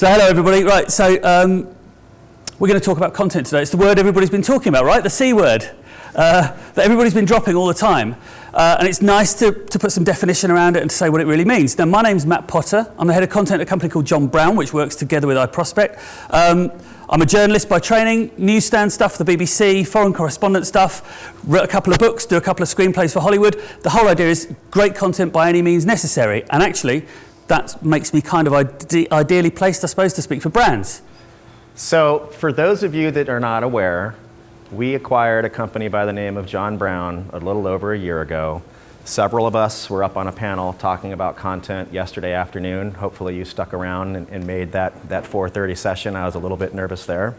So hello everybody. Right, so we're going to talk about content today. It's the word everybody's been talking about, right? The C word that everybody's been dropping all the time. And it's nice to put some definition around it and to say what it really means. Now, my name's Matt Potter. I'm the head of content at a company called John Brown, which works together with iProspect. I'm a journalist by training, newsstand stuff for the BBC, foreign correspondent stuff, wrote a couple of books, do a couple of screenplays for Hollywood. The whole idea is great content by any means necessary. And actually, that makes me kind of ideally placed, I suppose, to speak for brands. So for those of you that are not aware, we acquired a company by the name of John Brown a little over a year ago. Several of us were up on a panel talking about content yesterday afternoon. Hopefully you stuck around and made that 4:30 session. I was a little bit nervous there.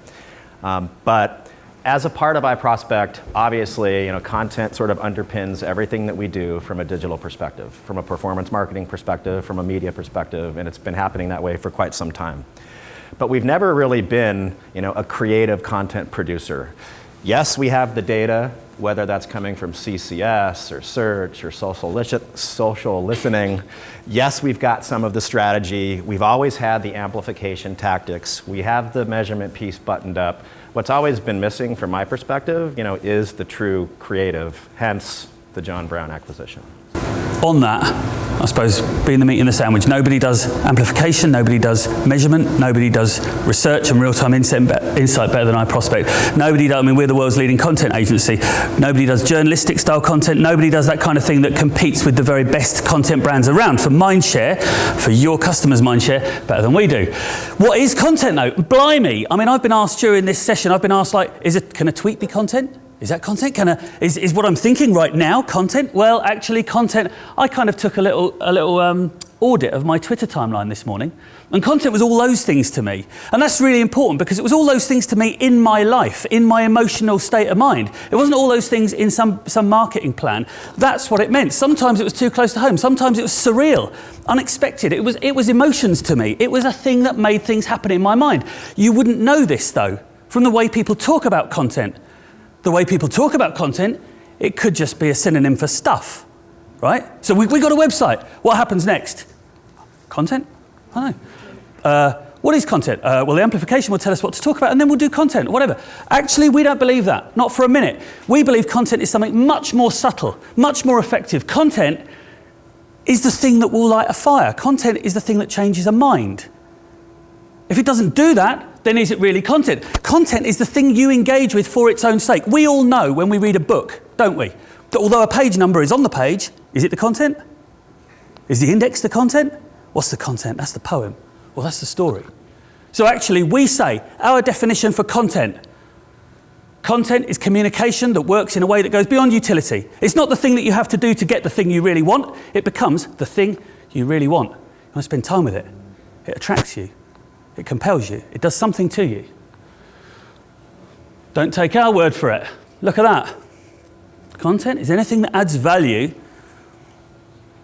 But as a part of iProspect, obviously, content sort of underpins everything that we do from a digital perspective, from a performance marketing perspective, from a media perspective, and it's been happening that way for quite some time. But we've never really been, a creative content producer. Yes, we have the data, whether that's coming from CCS or search or social listening. Yes, we've got some of the strategy. We've always had the amplification tactics. We have the measurement piece buttoned up. What's always been missing from my perspective, is the true creative, hence the John Brown acquisition. On that, I suppose, being the meat in the sandwich, nobody does amplification, nobody does measurement, nobody does research and real-time insight better than iProspect. Nobody does, we're the world's leading content agency. Nobody does journalistic style content, nobody does that kind of thing that competes with the very best content brands around for mindshare, for your customers' mindshare, better than we do. What is content though? Blimey. I've been asked during this session, can a tweet be content? Is that content? Is what I'm thinking right now content? Well, actually, content. I kind of took a little audit of my Twitter timeline this morning, and content was all those things to me, and that's really important because it was all those things to me in my life, in my emotional state of mind. It wasn't all those things in some marketing plan. That's what it meant. Sometimes it was too close to home. Sometimes it was surreal, unexpected. It was emotions to me. It was a thing that made things happen in my mind. You wouldn't know this though from the way people talk about content. The way people talk about content, it could just be a synonym for stuff, right? So we got a website. What happens next? Content? I don't know. What is content? Well, the amplification will tell us what to talk about, and then we'll do content, whatever. Actually, we don't believe that, not for a minute. We believe content is something much more subtle, much more effective. Content is the thing that will light a fire. Content is the thing that changes a mind. If it doesn't do that, then is it really content? Content is the thing you engage with for its own sake. We all know when we read a book, don't we, that although a page number is on the page, is it the content? Is the index the content? What's the content? That's the poem. Well, that's the story. So actually, we say our definition for content is communication that works in a way that goes beyond utility. It's not the thing that you have to do to get the thing you really want. It becomes the thing you really want. You want to spend time with it. It attracts you. It compels you. It does something to you. Don't take our word for it. Look at that. Content is anything that adds value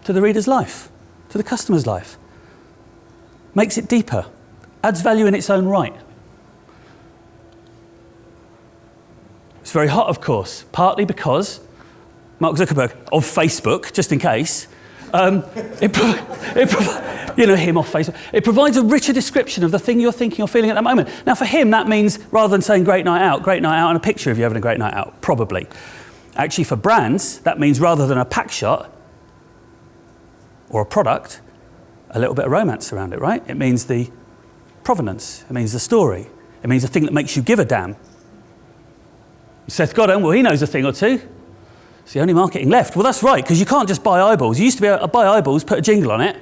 to the reader's life, to the customer's life. Makes it deeper. Adds value in its own right. It's very hot, of course, partly because Mark Zuckerberg of Facebook, just in case, him off Facebook. It provides a richer description of the thing you're thinking or feeling at that moment. Now for him, that means rather than saying great night out and a picture of you having a great night out, probably. Actually for brands, that means rather than a pack shot or a product, a little bit of romance around it, right? It means the provenance, it means the story, it means the thing that makes you give a damn. Seth Godin, well he knows a thing or two. It's the only marketing left. Well, that's right, because you can't just buy eyeballs. You used to be able to buy eyeballs, put a jingle on it.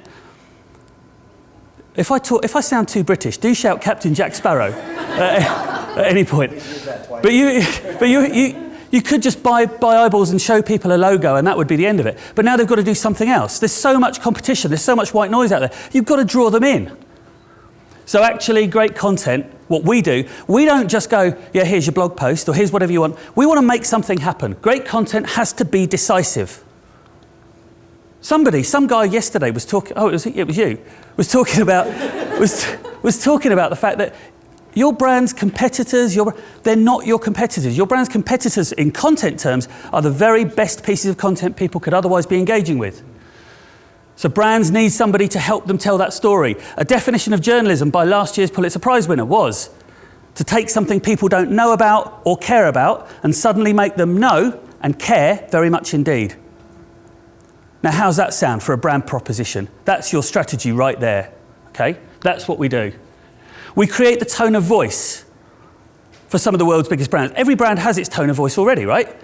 If I sound too British, do shout Captain Jack Sparrow at any point. But you could just buy eyeballs and show people a logo, and that would be the end of it. But now they've got to do something else. There's so much competition. There's so much white noise out there. You've got to draw them in. So actually, great content, what we do, we don't just go, yeah, here's your blog post, or here's whatever you want. We want to make something happen. Great content has to be decisive. Some guy yesterday was talking, it was you, was talking about the fact that your brand's competitors, they're not your competitors. Your brand's competitors in content terms are the very best pieces of content people could otherwise be engaging with. So brands need somebody to help them tell that story. A definition of journalism by last year's Pulitzer Prize winner was to take something people don't know about or care about and suddenly make them know and care very much indeed. Now, how's that sound for a brand proposition? That's your strategy right there, okay? That's what we do. We create the tone of voice for some of the world's biggest brands. Every brand has its tone of voice already, right?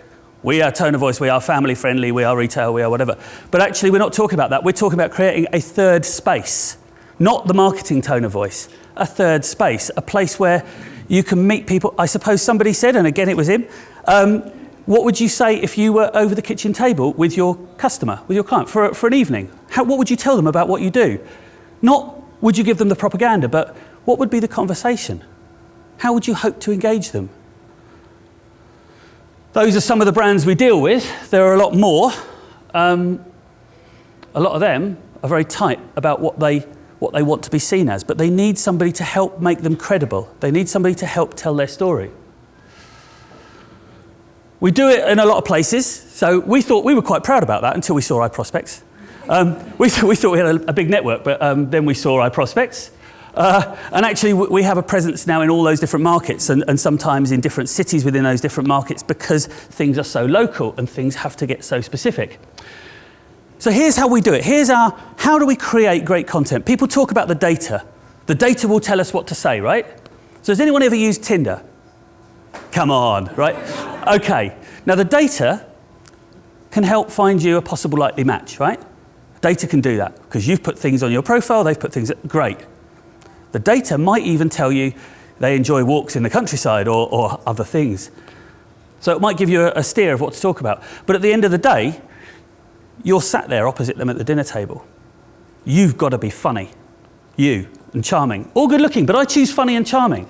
We are tone of voice, we are family friendly, we are retail, we are whatever. But actually, we're not talking about that. We're talking about creating a third space, not the marketing tone of voice, a third space, a place where you can meet people. I suppose somebody said, and again, it was him, what would you say if you were over the kitchen table with your customer, with your client, for an evening? What would you tell them about what you do? Not would you give them the propaganda, but what would be the conversation? How would you hope to engage them? Those are some of the brands we deal with. There are a lot more. A lot of them are very tight about what they want to be seen as, but they need somebody to help make them credible. They need somebody to help tell their story. We do it in a lot of places, so we thought we were quite proud about that until we saw iProspect. We thought we had a big network, but then we saw iProspect. And actually, we have a presence now in all those different markets and sometimes in different cities within those different markets because things are so local and things have to get so specific. So here's how we do it. How do we create great content? People talk about the data. The data will tell us what to say, right? So has anyone ever used Tinder? Come on, right? Okay. Now the data can help find you a possible likely match, right? Data can do that because you've put things on your profile, they've put things, great. The data might even tell you they enjoy walks in the countryside or other things. So it might give you a steer of what to talk about. But at the end of the day, you're sat there opposite them at the dinner table. You've got to be funny, and charming. All good looking, but I choose funny and charming.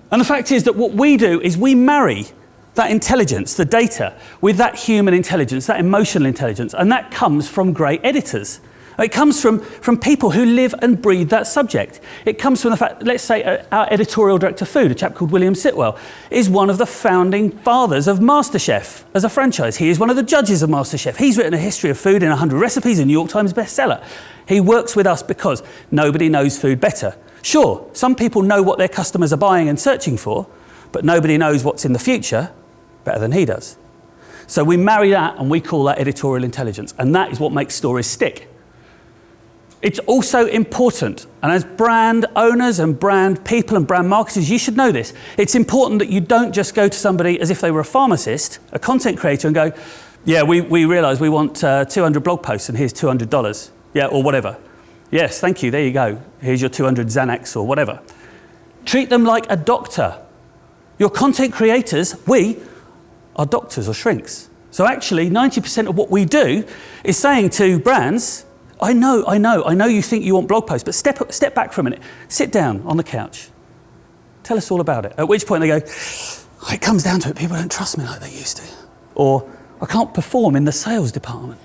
And the fact is that what we do is we marry that intelligence, the data, with that human intelligence, that emotional intelligence, and that comes from great editors. It comes from people who live and breathe that subject. It comes from the fact, let's say our editorial director of food, a chap called William Sitwell, is one of the founding fathers of MasterChef as a franchise. He is one of the judges of MasterChef. He's written a history of food in 100 recipes, a New York Times bestseller. He works with us because nobody knows food better. Sure, some people know what their customers are buying and searching for, but nobody knows what's in the future better than he does. So we marry that and we call that editorial intelligence, and that is what makes stories stick. It's also important, and as brand owners and brand people and brand marketers, you should know this. It's important that you don't just go to somebody as if they were a pharmacist, a content creator, and go, yeah, we realise we want 200 blog posts and here's $200. Yeah, or whatever. Yes, thank you, there you go. Here's your 200 Xanax or whatever. Treat them like a doctor. Your content creators, we are doctors or shrinks. So actually, 90% of what we do is saying to brands, I know you think you want blog posts, but step back for a minute. Sit down on the couch. Tell us all about it. At which point they go, it comes down to it, people don't trust me like they used to. Or, I can't perform in the sales department.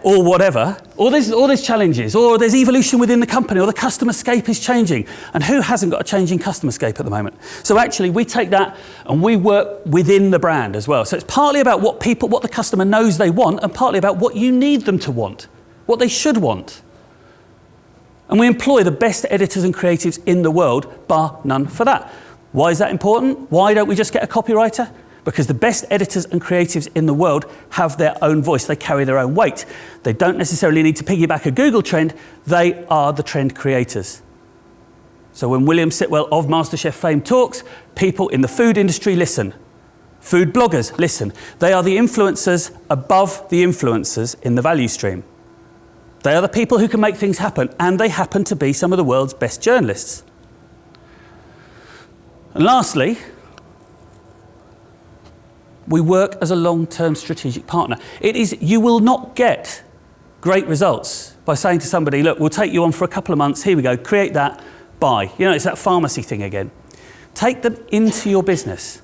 Or whatever. Or there's challenges. Or there's evolution within the company. Or the customer scape is changing. And who hasn't got a changing customer scape at the moment? So actually, we take that and we work within the brand as well. So it's partly about what the customer knows they want, and partly about what you need them to want. What they should want. And we employ the best editors and creatives in the world, bar none for that. Why is that important? Why don't we just get a copywriter? Because the best editors and creatives in the world have their own voice. They carry their own weight. They don't necessarily need to piggyback a Google trend. They are the trend creators. So when William Sitwell of MasterChef fame talks, people in the food industry listen. Food bloggers listen. They are the influencers above the influencers in the value stream. They are the people who can make things happen, and they happen to be some of the world's best journalists. And lastly, we work as a long-term strategic partner. You will not get great results by saying to somebody, look, we'll take you on for a couple of months, here we go, create that, buy. You know, it's that pharmacy thing again. Take them into your business.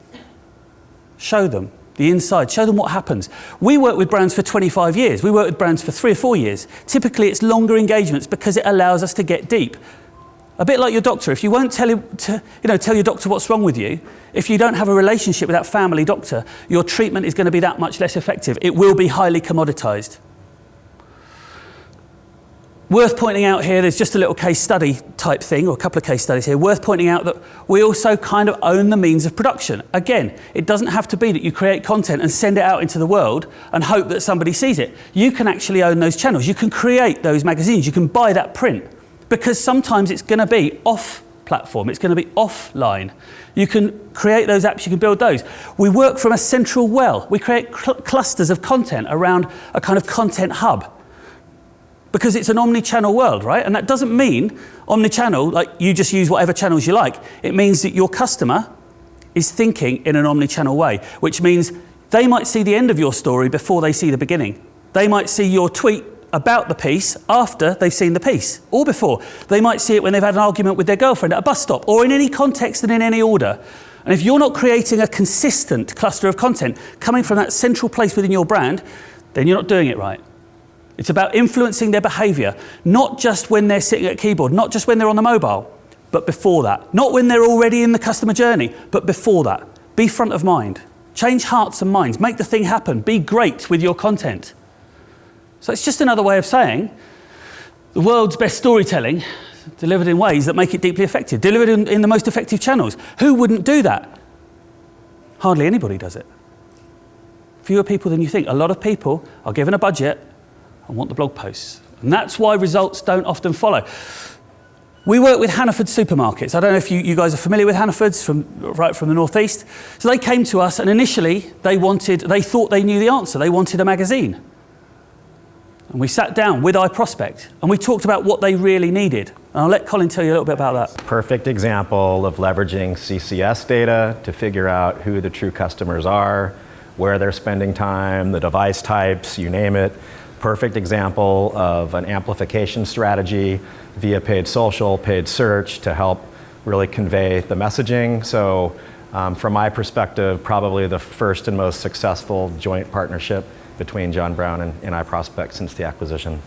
Show them the inside, show them what happens. We work with brands for 25 years. We work with brands for 3 or 4 years. Typically, it's longer engagements because it allows us to get deep. A bit like your doctor. If you won't tell your doctor what's wrong with you, if you don't have a relationship with that family doctor, your treatment is going to be that much less effective. It will be highly commoditized. Worth pointing out here, there's just a little case study type thing, or a couple of case studies here, worth pointing out that we also kind of own the means of production. Again, it doesn't have to be that you create content and send it out into the world and hope that somebody sees it. You can actually own those channels. You can create those magazines. You can buy that print, because sometimes it's going to be off platform. It's going to be offline. You can create those apps. You can build those. We work from a central well. We create clusters of content around a kind of content hub, because it's an omni-channel world, right? And that doesn't mean omni-channel, like you just use whatever channels you like. It means that your customer is thinking in an omni-channel way, which means they might see the end of your story before they see the beginning. They might see your tweet about the piece after they've seen the piece, or before. They might see it when they've had an argument with their girlfriend at a bus stop, or in any context and in any order. And if you're not creating a consistent cluster of content coming from that central place within your brand, then you're not doing it right. It's about influencing their behavior, not just when they're sitting at a keyboard, not just when they're on the mobile, but before that. Not when they're already in the customer journey, but before that. Be front of mind. Change hearts and minds. Make the thing happen. Be great with your content. So it's just another way of saying the world's best storytelling delivered in ways that make it deeply effective, delivered in the most effective channels. Who wouldn't do that? Hardly anybody does it. Fewer people than you think. A lot of people are given a budget and want the blog posts. And that's why results don't often follow. We work with Hannaford supermarkets. I don't know if you guys are familiar with Hannaford's right from the northeast. So they came to us, and initially they thought they knew the answer. They wanted a magazine. And we sat down with iProspect and we talked about what they really needed. And I'll let Collin tell you a little bit about that. Perfect example of leveraging CCS data to figure out who the true customers are, where they're spending time, the device types, you name it. Perfect example of an amplification strategy via paid social, paid search to help really convey the messaging. So from my perspective, probably the first and most successful joint partnership between John Brown and iProspect since the acquisition.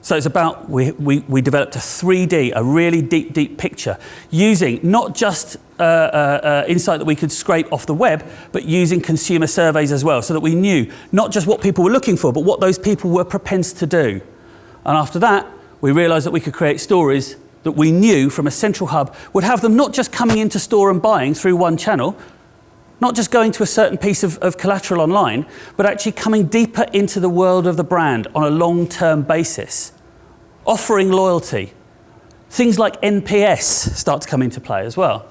So it's about, we developed a 3D, a really deep picture, using not just insight that we could scrape off the web, but using consumer surveys as well, so that we knew not just what people were looking for, but what those people were propense to do. And after that, we realized that we could create stories that we knew from a central hub would have them not just coming into store and buying through one channel, not just going to a certain piece of collateral online, but actually coming deeper into the world of the brand on a long-term basis, offering loyalty. Things like NPS start to come into play as well.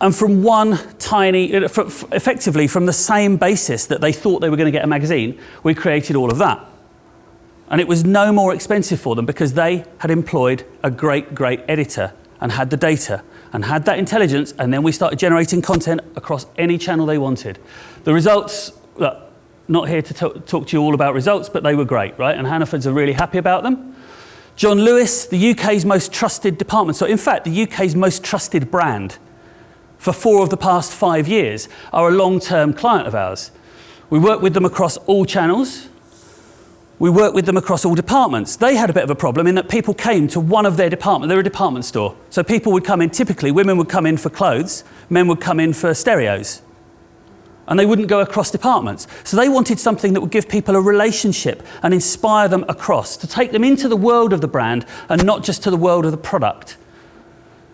And from one tiny, effectively from the same basis that they thought they were going to get a magazine, we created all of that. And it was no more expensive for them because they had employed a great editor and had the data and had that intelligence, and then we started generating content across any channel they wanted. The results, look, not here to talk to you all about results, but they were great, right? And Hannaford's are really happy about them. John Lewis, the UK's most trusted department store, in fact, the UK's most trusted brand for 4 of the past 5 years, are a long-term client of ours. We work with them across all channels. We work with them across all departments. They had a bit of a problem in that people came to one of their departments. They're a department store. So people would come in, typically women would come in for clothes, men would come in for stereos. And they wouldn't go across departments. So they wanted something that would give people a relationship and inspire them across, to take them into the world of the brand and not just to the world of the product.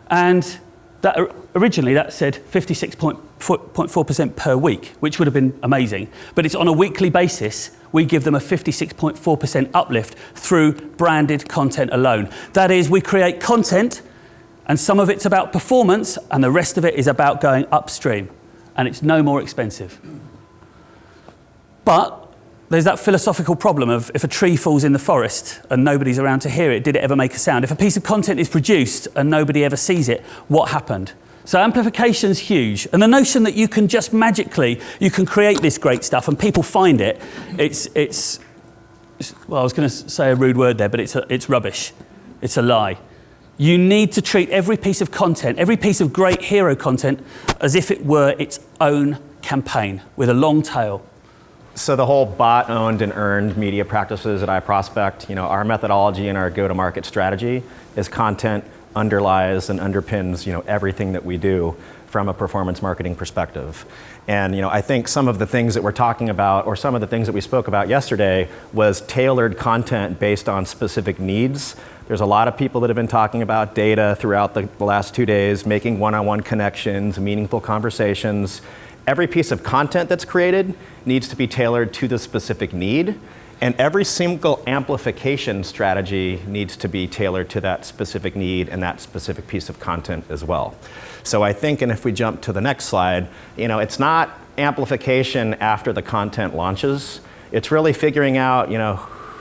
And that, originally that said 56.4% per week, which would have been amazing. But it's on a weekly basis. We give them a 56.4% uplift through branded content alone. That is, we create content, and some of it's about performance, and the rest of it is about going upstream. And it's no more expensive. But there's that philosophical problem of if a tree falls in the forest and nobody's around to hear it, did it ever make a sound? If a piece of content is produced and nobody ever sees it, what happened? So amplification's huge. And the notion that you can just magically, you can create this great stuff and people find it, it's well, I was going to say a rude word there, but it's rubbish. It's a lie. You need to treat every piece of content, every piece of great hero content, as if it were its own campaign with a long tail. So the whole bought, owned, and earned media practices at iProspect, our methodology and our go-to-market strategy is content underlies and underpins, everything that we do. from a performance marketing perspective. And I think some of the things that we're talking about, or some of the things that we spoke about yesterday, was tailored content based on specific needs. There's a lot of people that have been talking about data throughout the last 2 days, making one-on-one connections, meaningful conversations. Every piece of content that's created needs to be tailored to the specific need, and every single amplification strategy needs to be tailored to that specific need and that specific piece of content as well. So I think, and if we jump to the next slide, it's not amplification after the content launches. It's really figuring out,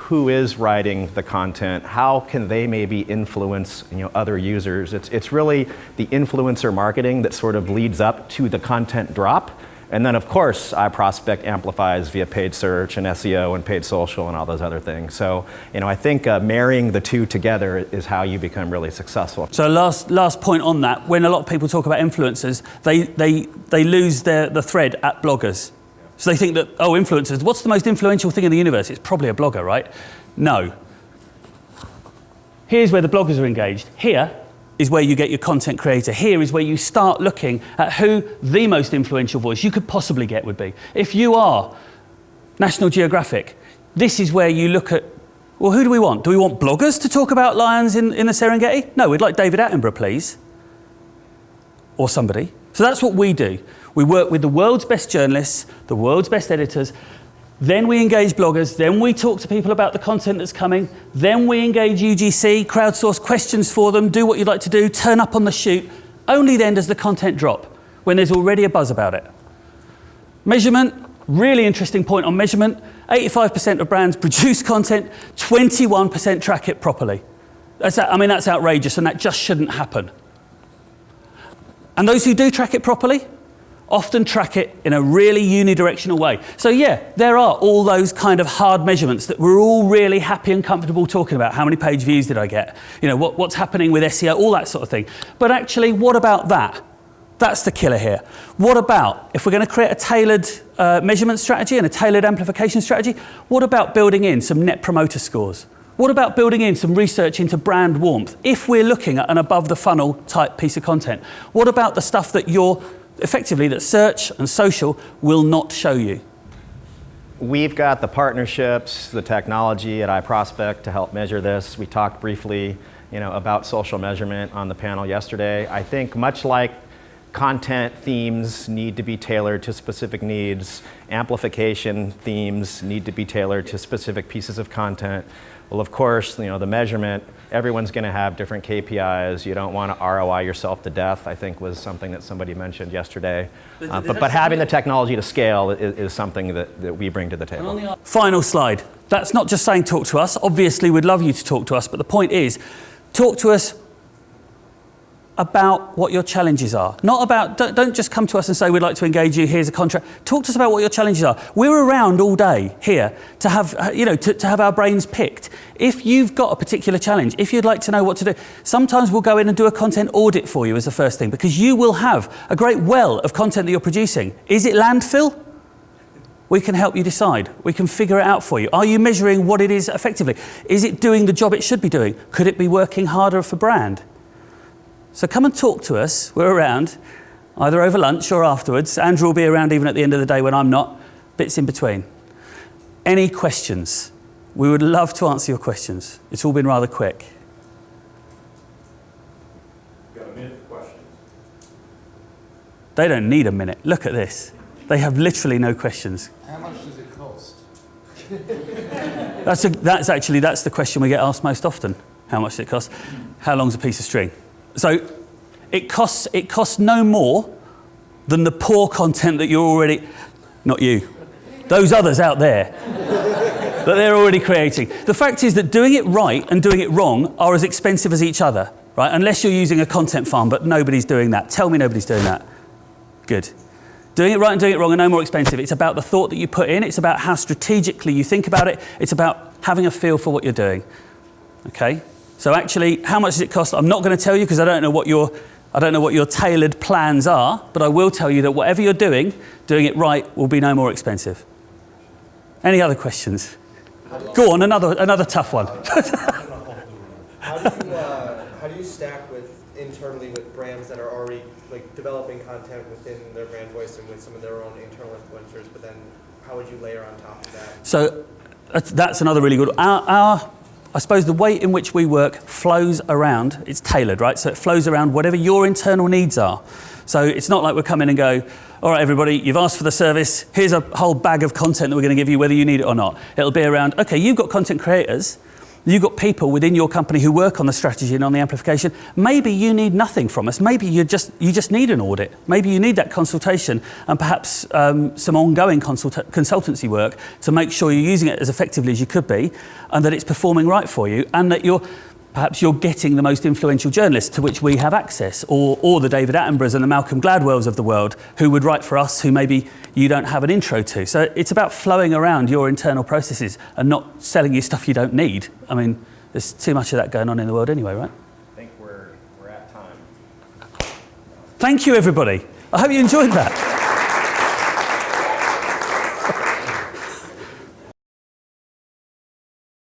who is writing the content, how can they maybe influence other users. It's really the influencer marketing that sort of leads up to the content drop. And then of course, iProspect amplifies via paid search and SEO and paid social and all those other things. So, I think marrying the two together is how you become really successful. So last point on that, when a lot of people talk about influencers, they lose the thread at bloggers. So they think that, oh, influencers, what's the most influential thing in the universe? It's probably a blogger, right? No. Here's where the bloggers are engaged. Here is where you get your content creator. Here is where you start looking at who the most influential voice you could possibly get would be. If you are National Geographic, this is where you look at, well, who do we want? Do we want bloggers to talk about lions in the Serengeti? No, we'd like David Attenborough, please. Or somebody. So that's what we do. We work with the world's best journalists, the world's best editors, then we engage bloggers, then we talk to people about the content that's coming, then we engage UGC, crowdsource questions for them, do what you'd like to do, turn up on the shoot. Only then does the content drop, when there's already a buzz about it. Measurement, really interesting point on measurement. 85% of brands produce content, 21% track it properly. That's outrageous, and that just shouldn't happen. And those who do track it properly, often track it in a really unidirectional way. So yeah, there are all those kind of hard measurements that we're all really happy and comfortable talking about. How many page views did I get? What's happening with SEO, all that sort of thing. But actually, what about that? That's the killer here. What about, if we're going to create a tailored measurement strategy and a tailored amplification strategy, what about building in some net promoter scores? What about building in some research into brand warmth? If we're looking at an above the funnel type piece of content, what about the stuff that that search and social will not show you? We've got the partnerships, the technology at iProspect to help measure this. We talked briefly, about social measurement on the panel yesterday. I think much like content themes need to be tailored to specific needs, amplification themes need to be tailored to specific pieces of content. Well, of course, the measurement, everyone's going to have different KPIs. You don't want to ROI yourself to death, I think was something that somebody mentioned yesterday. But having the technology to scale is something that we bring to the table. Final slide. That's not just saying talk to us. Obviously, we'd love you to talk to us, but the point is, talk to us about what your challenges are. Not about, don't just come to us and say, we'd like to engage you, here's a contract. Talk to us about what your challenges are. We're around all day here to have, to have our brains picked. If you've got a particular challenge, if you'd like to know what to do, sometimes we'll go in and do a content audit for you as the first thing, because you will have a great well of content that you're producing. Is it landfill? We can help you decide. We can figure it out for you. Are you measuring what it is effectively? Is it doing the job it should be doing? Could it be working harder for brand? So come and talk to us. We're around, either over lunch or afterwards. Andrew will be around even at the end of the day when I'm not, bits in between. Any questions? We would love to answer your questions. It's all been rather quick. We've got a minute for questions. They don't need a minute. Look at this. They have literally no questions. How much does it cost? That's the question we get asked most often. How much does it cost? How long's a piece of string? So it costs no more than the poor content that you're already, not you, those others out there, that they're already creating. The fact is that doing it right and doing it wrong are as expensive as each other, right? Unless you're using a content farm, but nobody's doing that. Tell me nobody's doing that. Good. Doing it right and doing it wrong are no more expensive. It's about the thought that you put in. It's about how strategically you think about it. It's about having a feel for what you're doing. Okay? So actually, how much does it cost? I'm not going to tell you because I don't know what your tailored plans are, but I will tell you that whatever you're doing it right will be no more expensive. Any other questions? Go on, another tough one. How do you how do you stack with internally with brands that are already like developing content within their brand voice and with some of their own internal influencers, but then how would you layer on top of that? So that's another really good. I suppose the way in which we work flows around, it's tailored, right? So it flows around whatever your internal needs are. So it's not like we'll come in and go, all right, everybody, you've asked for the service. Here's a whole bag of content that we're going to give you, whether you need it or not. It'll be around, okay, you've got content creators. You've got people within your company who work on the strategy and on the amplification. Maybe you need nothing from us. Maybe you just need an audit. Maybe you need that consultation and perhaps some ongoing consultancy work to make sure you're using it as effectively as you could be and that it's performing right for you and that perhaps you're getting the most influential journalists to which we have access, or the David Attenboroughs and the Malcolm Gladwells of the world who would write for us who maybe you don't have an intro to. So it's about flowing around your internal processes and not selling you stuff you don't need. I mean, there's too much of that going on in the world anyway, right? I think we're at time. Thank you, everybody. I hope you enjoyed that.